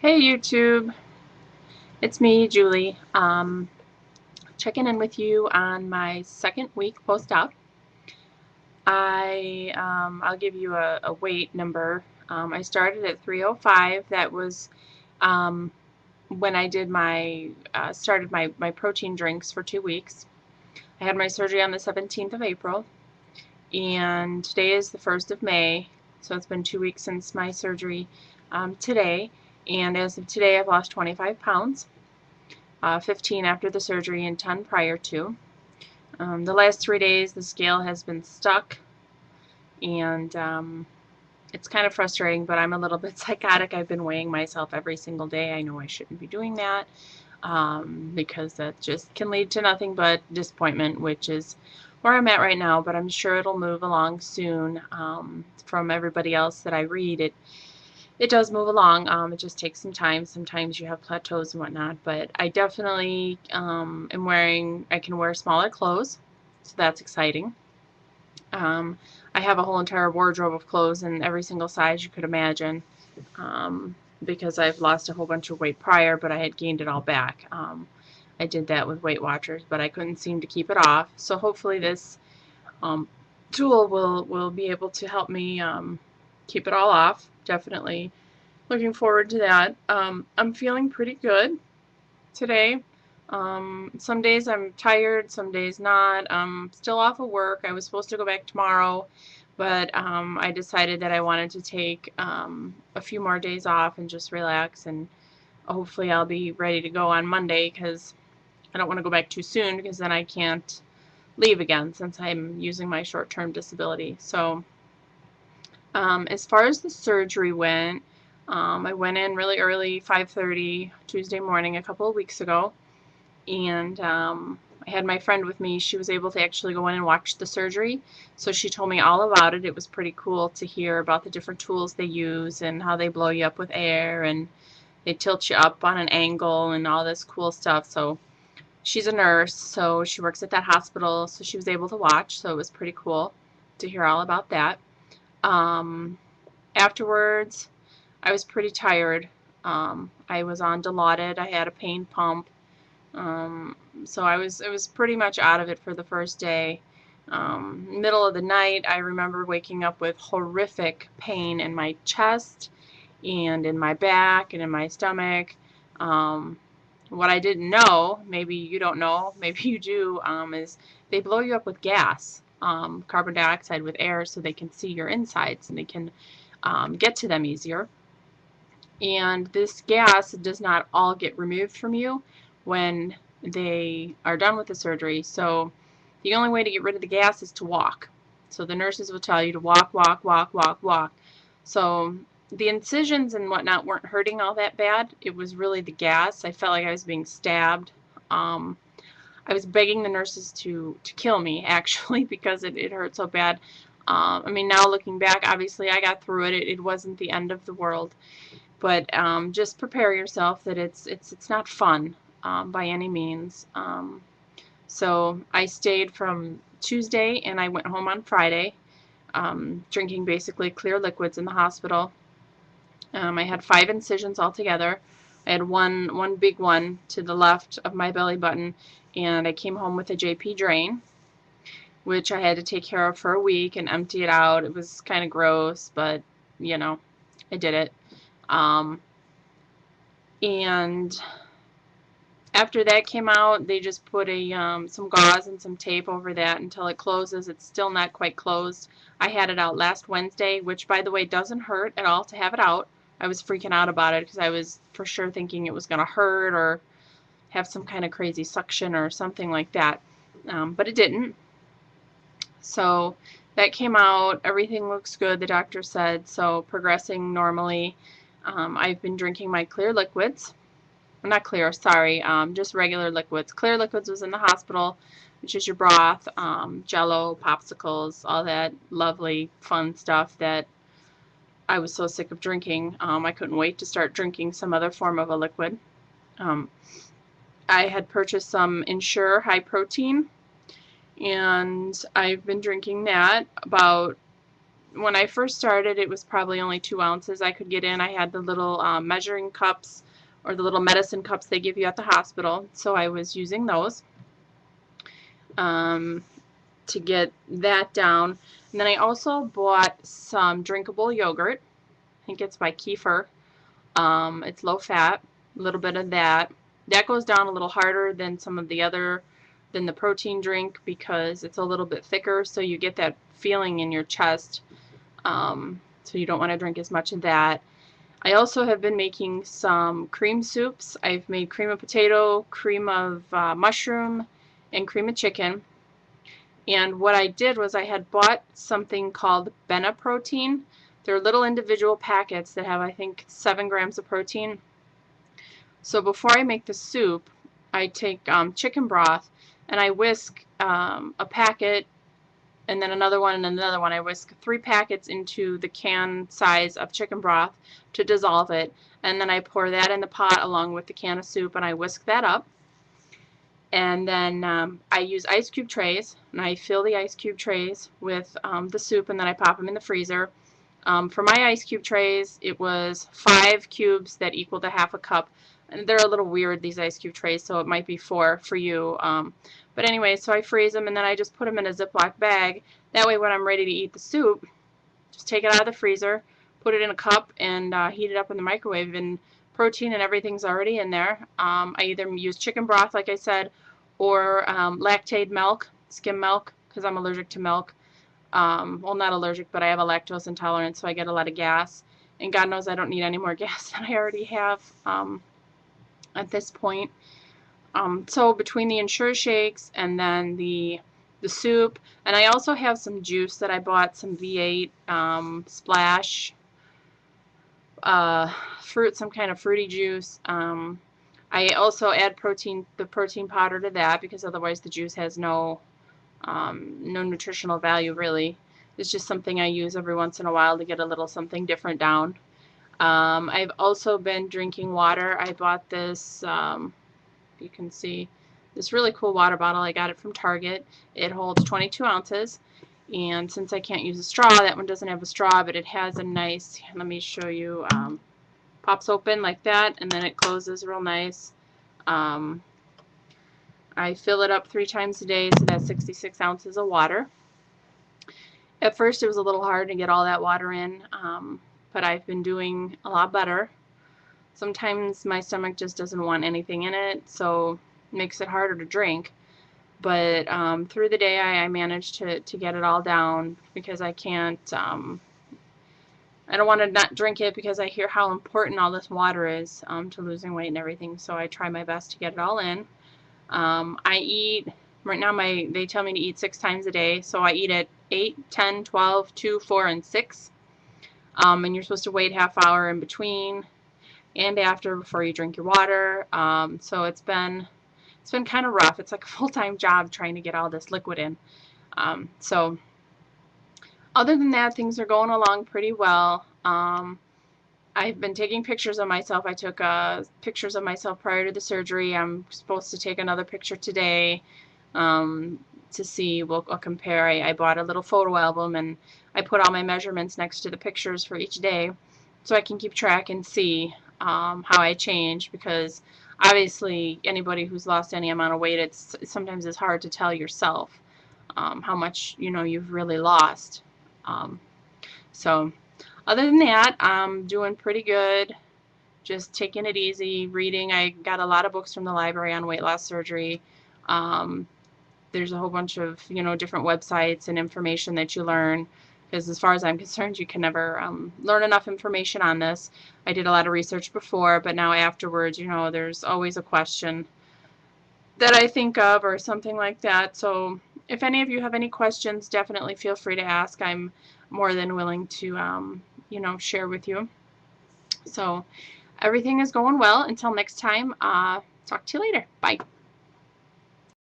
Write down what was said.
Hey YouTube, it's me, Julie. Checking in with you on my second week post-op. I'll give you a weight number. I started at 305. That was um, when I did my started my protein drinks for 2 weeks. I had my surgery on the 17th of April, and today is the 1st of May. So it's been 2 weeks since my surgery today, and as of today, I've lost 25 pounds. 15 after the surgery and 10 prior to. The last 3 days the scale has been stuck, and it's kind of frustrating, but I'm a little bit psychotic. I've been weighing myself every single day. I know I shouldn't be doing that because that just can lead to nothing but disappointment, which is where I'm at right now, but I'm sure it'll move along soon. From everybody else that I read, it does move along. It just takes some time. Sometimes you have plateaus and whatnot, but I definitely I can wear smaller clothes, so that's exciting. I have a whole entire wardrobe of clothes in every single size you could imagine, because I've lost a whole bunch of weight prior, but I had gained it all back. I did that with Weight Watchers, but I couldn't seem to keep it off. So hopefully this um, tool will be able to help me keep it all off. Definitely looking forward to that. I'm feeling pretty good today. Some days I'm tired, some days not. I'm still off of work. I was supposed to go back tomorrow, but I decided that I wanted to take a few more days off and just relax, and hopefully I'll be ready to go on Monday because I don't want to go back too soon because then I can't leave again since I'm using my short-term disability. So as far as the surgery went, I went in really early, 5:30 Tuesday morning a couple of weeks ago, and I had my friend with me. She was able to actually go in and watch the surgery, so she told me all about it. It was pretty cool to hear about the different tools they use and how they blow you up with air and they tilt you up on an angle and all this cool stuff. So she's a nurse, so she works at that hospital, so she was able to watch, so it was pretty cool to hear all about that. Um, Afterwards, I was pretty tired. I was on Dilaudid. I had a pain pump. Um, so it was pretty much out of it for the first day. Middle of the night, I remember waking up with horrific pain in my chest and in my back and in my stomach. Um, what I didn't know, maybe you don't know, maybe you do, is they blow you up with gas, carbon dioxide with air, so they can see your insides and they can get to them easier. And this gas does not all get removed from you when they are done with the surgery. So the only way to get rid of the gas is to walk. So the nurses will tell you to walk, walk, walk, walk, walk. So the incisions and whatnot weren't hurting all that bad. It was really the gas. I felt like I was being stabbed. I was begging the nurses to kill me, actually, because it hurt so bad. I mean, now looking back, obviously I got through it. It wasn't the end of the world. But just prepare yourself that it's not fun by any means. So I stayed from Tuesday and I went home on Friday, drinking basically clear liquids in the hospital. I had 5 incisions altogether. I had one big one to the left of my belly button, and I came home with a JP drain, which I had to take care of for a week and empty it out. It was kind of gross, but you know, I did it. Um, and after that came out, they just put some gauze and some tape over that until it closes. It's still not quite closed. I had it out last Wednesday, which, by the way, doesn't hurt at all to have it out. I was freaking out about it because I was for sure thinking it was going to hurt or have some kind of crazy suction or something like that. But it didn't. So that came out. Everything looks good, the doctor said, so progressing normally. I've been drinking my clear liquids. Not clear, sorry, just regular liquids. Clear liquids was in the hospital, which is your broth, jello, popsicles, all that lovely, fun stuff that I was so sick of drinking. I couldn't wait to start drinking some other form of a liquid. Um, I had purchased some Ensure high protein, and I've been drinking that about when I first started, it was probably only 2 ounces I could get in. I had the little measuring cups or the little medicine cups they give you at the hospital, so I was using those um, to get that down. And then I also bought some drinkable yogurt. I think it's by Kefir. It's low fat, a little bit of that. That goes down a little harder than some of the other, than the protein drink, because it's a little bit thicker, so you get that feeling in your chest. So you don't want to drink as much of that. I also have been making some cream soups. I've made cream of potato, cream of mushroom, and cream of chicken. And what I did was I had bought something called Bena protein. They're little individual packets that have, I think, 7 grams of protein. So before I make the soup, I take chicken broth and I whisk a packet and then another one and another one. I whisk 3 packets into the can size of chicken broth to dissolve it, and then I pour that in the pot along with the can of soup, and I whisk that up. And then I use ice cube trays, and I fill the ice cube trays with the soup, and then I pop them in the freezer. For my ice cube trays, it was 5 cubes that equaled a half a cup. And they're a little weird, these ice cube trays, so it might be 4 for you. But anyway, so I freeze them, and then I just put them in a Ziploc bag. That way when I'm ready to eat the soup, just take it out of the freezer, put it in a cup, and heat it up in the microwave. And protein and everything's already in there. I either use chicken broth, like I said, or lactate milk, skim milk, because I'm allergic to milk. Well, not allergic, but I have a lactose intolerance, so I get a lot of gas. And God knows I don't need any more gas than I already have at this point. So between the Ensure shakes and then the soup, and I also have some juice that I bought, some V8 Splash fruit, some kind of fruity juice. I also add the protein powder to that, because otherwise the juice has no nutritional value really. It's just something I use every once in a while to get a little something different down. I've also been drinking water. I bought this, you can see, this really cool water bottle. I got it from Target. It holds 22 ounces. And since I can't use a straw, that one doesn't have a straw, but it has a nice, let me show you, pops open like that, and then it closes real nice. I fill it up 3 times a day, so that's 66 ounces of water. At first it was a little hard to get all that water in, but I've been doing a lot better. Sometimes my stomach just doesn't want anything in it, so it makes it harder to drink. But through the day I managed to get it all down, because I can't, I don't want to not drink it, because I hear how important all this water is to losing weight and everything, so I try my best to get it all in. I eat, right now they tell me to eat 6 times a day, so I eat at 8, 10, 12, 2, 4, and 6. And you're supposed to wait half hour in between and after before you drink your water. So it's been kind of rough. It's like a full-time job trying to get all this liquid in. So other than that, things are going along pretty well. I've been taking pictures of myself. I took pictures of myself prior to the surgery. I'm supposed to take another picture today to see. We'll compare. I bought a little photo album, and I put all my measurements next to the pictures for each day, so I can keep track and see how I change, because obviously anybody who's lost any amount of weight, sometimes it's hard to tell yourself how much you've really lost. So other than that, I'm doing pretty good. Just taking it easy, reading. I got a lot of books from the library on weight loss surgery. There's a whole bunch of different websites and information that you learn, because as far as I'm concerned, you can never learn enough information on this. I did a lot of research before, but now afterwards, there's always a question that I think of or something like that. So if any of you have any questions, definitely feel free to ask. I'm more than willing to share with you. So everything is going well. Until next time, talk to you later. Bye.